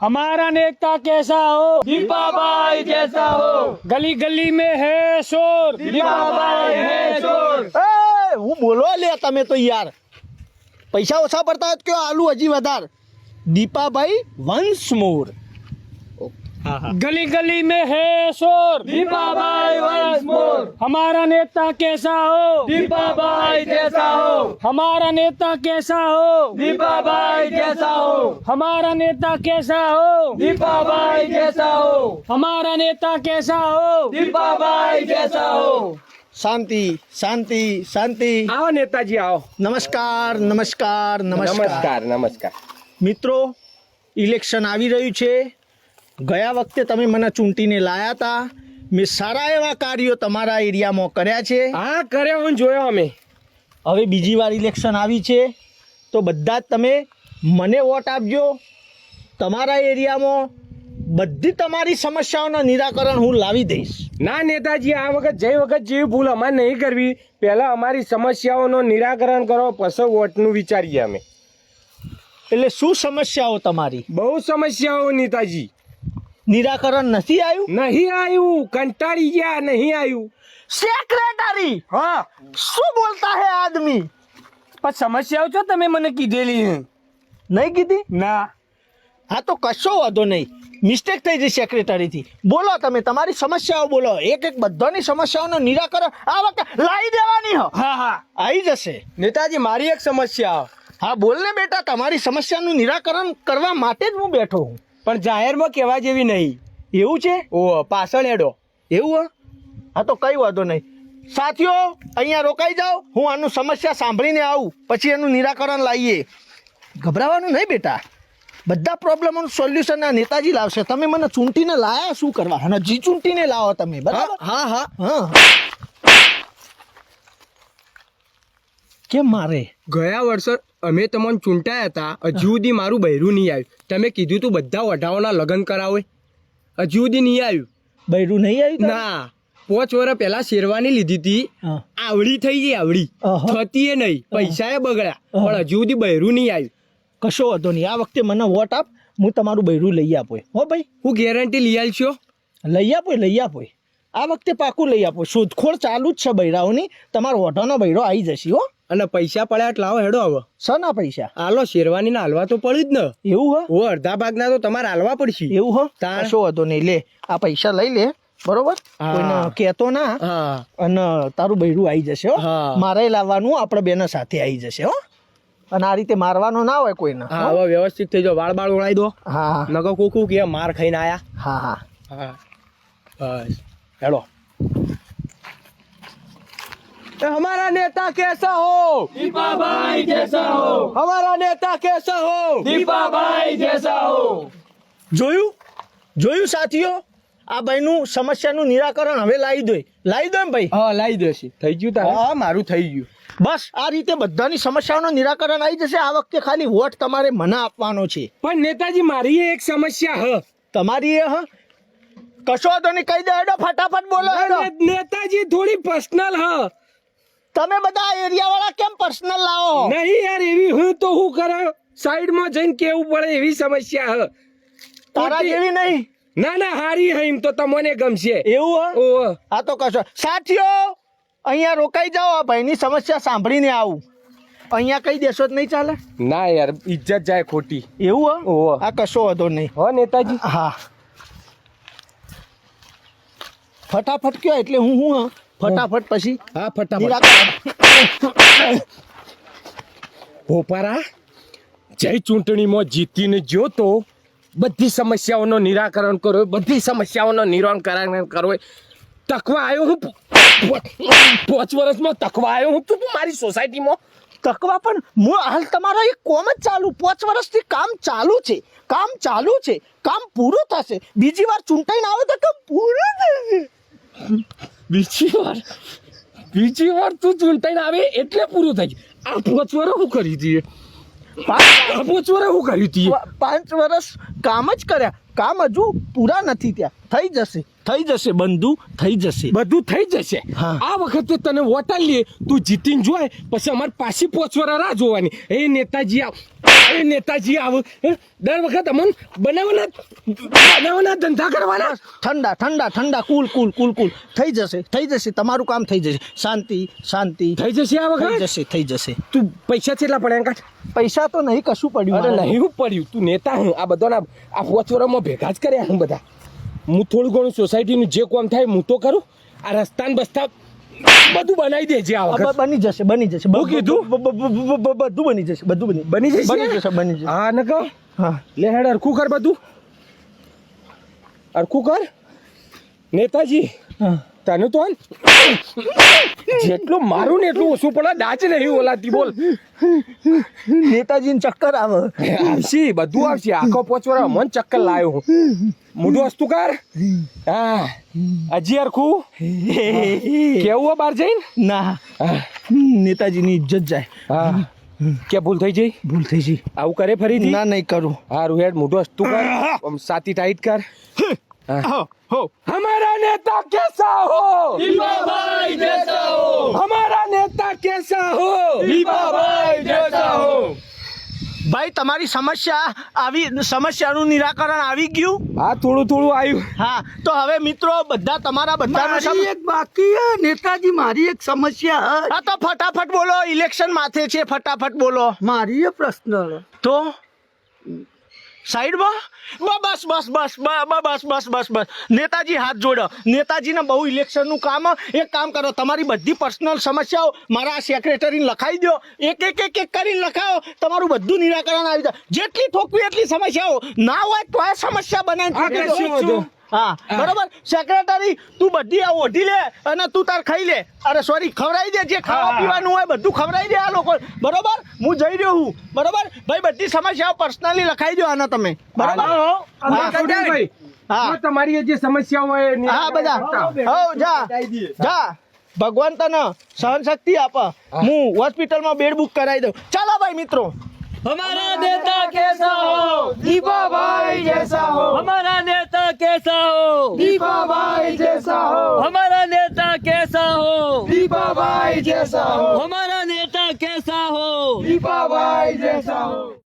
हमारा नेता कैसा हो, दीपाबाई जैसा हो, गली गली में है शोर, दीपाबाई है शोर। હું બોલો લે તમે તો યાર પૈસા ઓછા પડતા હોય તો કયો આલુ હજી વધાર દીપાભાઈ વન્સ મોર गली गली में है शोर, दीपाबाई वंस मोर, हमारा नेता कैसा हो, दीपाबाई जैसा हो, हमारा नेता कैसा हो, दीपाबाई जैसा हो, हमारा नेता कैसा हो, दीपाबाई जैसा हो, हमारा नेता कैसा हो। दीपाबाई जैसा हो। શાંતિ શાંતિ શાંતિ आओ नेताजी आओ। નમસ્કાર નમસ્કાર નમસ્કાર नमस्कार। મિત્રો ઇલેક્શન આવી રહ્યું છે ગયા વખતે તમે મને ચૂંટીને લાયા હતા મેં સારા એવા કાર્યો તમારા એરિયામાં કર્યા છે हाँ करे હું જોયો અમે। હવે બીજી વાર ઇલેક્શન આવી છે તો બધા જ તમે મને વોટ આપજો તમારા એરિયામાં બધી તમારી સમસ્યાઓના નિરાકરણ હું લાવી દઈશ। ના નેતાજી આ વખત જઈ વખત જેવી ભૂલ અમારે નહીં કરવી, પહેલા અમારી સમસ્યાઓનું નિરાકરણ કરો પછી વોટનું વિચારીએ અમે। એટલે શું સમસ્યાઓ તમારી બહુ સમસ્યાઓ નેતાજી, નિરાકરણ નથી આવ્યું નહીં આવ્યું, કંટાળી ગયા, નહીં આવ્યું। સેક્રેટરી હા શું બોલતા હે આદમી પણ સમસ્યાઓ છો તમે મને કીધેલી છે। નહીં કીધી ના હા તો કશો વાંધો નહીં મિસ્ટેક થઈ જઈ સેક્રેટરીથી બોલો તમે તમારી સમસ્યાઓ બોલો એક એક બધાની સમસ્યાઓનું નિરાકરણ આ વખતે લાવી દેવાની હો હા હા આવી જશે નેતાજી મારી એક સમસ્યા, હા બોલ ને બેટા તમારી સમસ્યાનું નિરાકરણ કરવા માટે જ હું બેઠો હું પણ જાહેરમાં કહેવા જેવી નહીં। એવું છે ઓ પાછળ એડો એવું હો હા તો કઈ વાંધો નહીં સાથીઓ અહીંયા રોકાઈ જાઓ હું આનું સમસ્યા સાંભળીને આવું પછી એનું નિરાકરણ લાવીએ ગભરાવાનું નહીં બેટા બધા પ્રોબ્લેમોનું સોલ્યુશન આ નેતાજી લાવશે તમે મને ચૂંટીને લાયા શું કરવા અને જી ચૂંટીને લાવો તમે બરાબર હા હા હા કેમ મારે ગયા વર્ષે અમે તમને ચૂંટાયા હતા, હજુ સુધી મારું બૈરું નહીં આવ્યું। તમે કીધું તું બધા વઢાઓના લગ્ન કરાવે, હજુ સુધી નહીં આવ્યું। બૈરું નહીં આવ્યું તારે? ના 5 વર્ષ પહેલા શેરવાની લીધી હતી, હા. આવડી થઈ ગઈ, આવડી અહં. થતી એ નહીં, પૈસા એ બગડ્યા, પણ હજુ સુધી બૈરું નહીં આવ્યું। કશો વાંધો નહીં આ વખતે મને વોટ આપ હું તમારું બૈરું લઈ આપો હો ભાઈ હું ગેરંટી લઈ આલશો? લઈ આપો આ વખતે પાકું લઈ આપો શોધખોળ ચાલુ જ છે બૈરાઓની તમારો ઓઢાનો બૈરો આવી જશે હો અને પૈસા પડ્યા એટલે લાવો હેડો હવે સના પૈસા હાલો, શેરવાની ના હાલવા તો પડી જ ને। એવું હો ઓ અડધા ભાગના તો તમારે હાલવા પડશે। એવું હો તાણ. કશો વાંધો નહીં લે આ પૈસા લઈ લે બરોબર હા. કોઈને કહેતો ના હા અને તારું બૈરું આવી જશે હો હા. મારે લાવવાનું આપણે બેના સાથે આવી જશે હો અને આ રીતે મારવાનો ના હોય કોઈને હા હવે વ્યવસ્થિત થઈ જાઓ, વાળ બાળ ઓળાઈ દો, હા નકો કુકુ કે માર ખાઈને આયા। હા હા હા બસ હેડો। हमारा नेता कैसा हो, दीपाबाई जैसा हो, हमारा नेता कैसा हो। दीपाबाई जैसा हो। જોયું સાથીઓ આ ભાઈનું સમસ્યાનું નિરાકરણ હવે લાવી દો ને ભાઈ હા લાવી દેશે, થઈ ગયું તારે? હા મારું થઈ ગયું। બસ આ રીતે બધાની સમસ્યાઓનું નિરાકરણ આવી જશે આ વખતે ખાલી વોટ તમારે મને આપવાનો છે પણ નેતાજી મારી એક સમસ્યા હ। તમારી એ હ કશો તો નહીં કહી દે હેડો ફટાફટ બોલો હેડો નેતાજી થોડી પર્સનલ હ। તમે બધા એરિયા વાળા કેમ પર્સનલ લાવો નહીં યાર, એવી હું તો હું કરે સાઈડમાં જઈને કેવું પડે એવી સમસ્યા હ। તારા જેવી નહીં ના ના હારી હ, એમ તો તમને ગમશે। એવું હ ઓહ આ તો કશો સાથીઓ અહીંયા રોકાઈ જાઓ આ ભાઈની સમસ્યા સાંભળીને આવું અહીંયા કહી દેશો જ નહીં ચાલે ના યાર ઇજ્જત જાય ખોટી। એવું હ ઓહ આ કશો વાંધો નહીં હો નેતાજી। હા ફટાફટ કયો એટલે હું ફટાફટ પછી હા ફટાફટ નિરાકરણ ભોપારા જય ચૂંટણીમાં જીતીને જો તો બધી સમસ્યાઓનો નિરાકરણ કરો, બધી સમસ્યાઓનો નિરાકરણ કરો। તકવા આવ્યો હું 5 વર્ષમાં તકવા આવ્યો હું તું મારી સોસાયટીમાં। તકવા પણ હું હાલ તમારો એક કોમ જ ચાલુ 5 વર્ષથી કામ ચાલુ છે કામ પૂરું થશે બીજી વાર ચૂંટાઈને આવે તો કામ પૂરું થશે બીજી વાર તું ચૂંટાઈને આવે એટલે પૂરું થઈ ગયું। આ 5 વર્ષ હું કરી દઈએ, 5 5 વર્ષ હું કરી દઈએ। વર્ષ કામ જ કર્યા કામ હજુ પૂરા નથી ત્યાં. થઈ જશે બંધુ, થઈ જશે. બધું થઈ જશે. હા. આ વખતે તને વોટ આલીએ, તું જીતીને જોય પછી અમારે પાછી પોચવરા રાહ જોવાની. એ નેતાજી આવ દર વખત અમને બનાવવાના ધંધા કરવાના. ઠંડા કુલ થઈ જશે તમારું કામ થઈ જશે. શાંતિ થઈ જશે આ વખત. થઈ જશે. તું પૈસા કેટલા પડ્યા કાઢ? પૈસા તો નહીં કશું પડ્યું. અરે મારે. નહીં હું પડ્યું, તું નેતા હું આ બધાના આ પોચવરામાં ભેગા જ કર્યા હું બધા. હું થોડું ઘણું સોસાયટીનું જે કામ થાય હું તો કરું. આ રસ્તાને બસ્તા બધું બનાવી દેજે આ વખત. બની જશે. હું કીધું? બધું બની જશે. બની જશે. હા ને કહો. હા. લે હેડ હરખું કર બધું. હરખું કર નેતાજી. હા. તને તો જેટલું મારું ને એટલું ઓછું પડે. દાચ નહીં ઓલાતી બોલ. નેતાજીને ચક્કર આવે. આવશે બધું આવશે. આખો પોચવરા મન ચક્કર લાવ્યો હું. મોઢું વસ્તુ કર. હા હજી હરખું કેવું બહાર જઈને. ના, નેતાજીની ઇજ્જત જાય. હા કે ભૂલ થઈ જઈ. ભૂલ થઈ ગઈ. આવું કરે ફરીથી. ના, નહીં કરું. હારું હેડ મોઢું વસ્તુ કર. આમ સાતી ટાઈટ કર. હો हमारा नेता कैसा हो, दीपाभाई जैसा हो, हमारा नेता कैसा हो. दीपाभाई जैसा हो. ભાઈ, તમારી સમસ્યાનું નિરાકરણ આવી ગયું. હા થોડું આવ્યું. હા, તો હવે મિત્રો બધાનું મારી એક બાકી હે નેતાજી, મારી એક સમસ્યા હે. હા, તો ફટાફટ બોલો. ઇલેક્શન માથે છે, ફટાફટ બોલો. મારી એ પ્રશ્ન તો સાઈડમાં બસ. નેતાજી હાથ જોડો. નેતાજીને બહુ ઇલેક્શનનું કામ. એક કામ કરો, તમારી બધી પર્સનલ સમસ્યાઓ મારા સેક્રેટરીને લખાઈ દો. એક કરીને લખાવો. તમારું બધું નિરાકરણ આવી જાય. જેટલી ઠોકવી એટલી સમસ્યાઓ ના હોય તો આ સમસ્યા બનાવી વાંધો. હા, બરોબર. સેક્રેટરી, તું બધી આ ઓઢી લે અને તું તાર ખાઈ લે. અરે સોરી, ખવડાવી દે. જે ખાવા પીવાનું હોય બધું ખવડાવી દે આ લોકો. બરોબર, હું જઈ રહ્યો હું. બરોબર ભાઈ, બધી સમસ્યાઓ પર્સનલી લખાઈ દો આના તમે. બરોબર. હા. તમારી જે સમસ્યા હોય એની હા, બધા હો જા. ભગવાન તને સહન શક્તિ આપે. હું હોસ્પિટલમાં બેડ બુક કરાવી દઉં. ચાલો ભાઈ મિત્રો. हमारा नेता कैसा हो, दीपाभाई जैसा हो. हमारा नेता कैसा हो, दीपाभाई जैसा हो. हमारा नेता कैसा हो, दीपाभाई जैसा हो. हमारा नेता कैसा हो. दीपाभाई जैसा हो.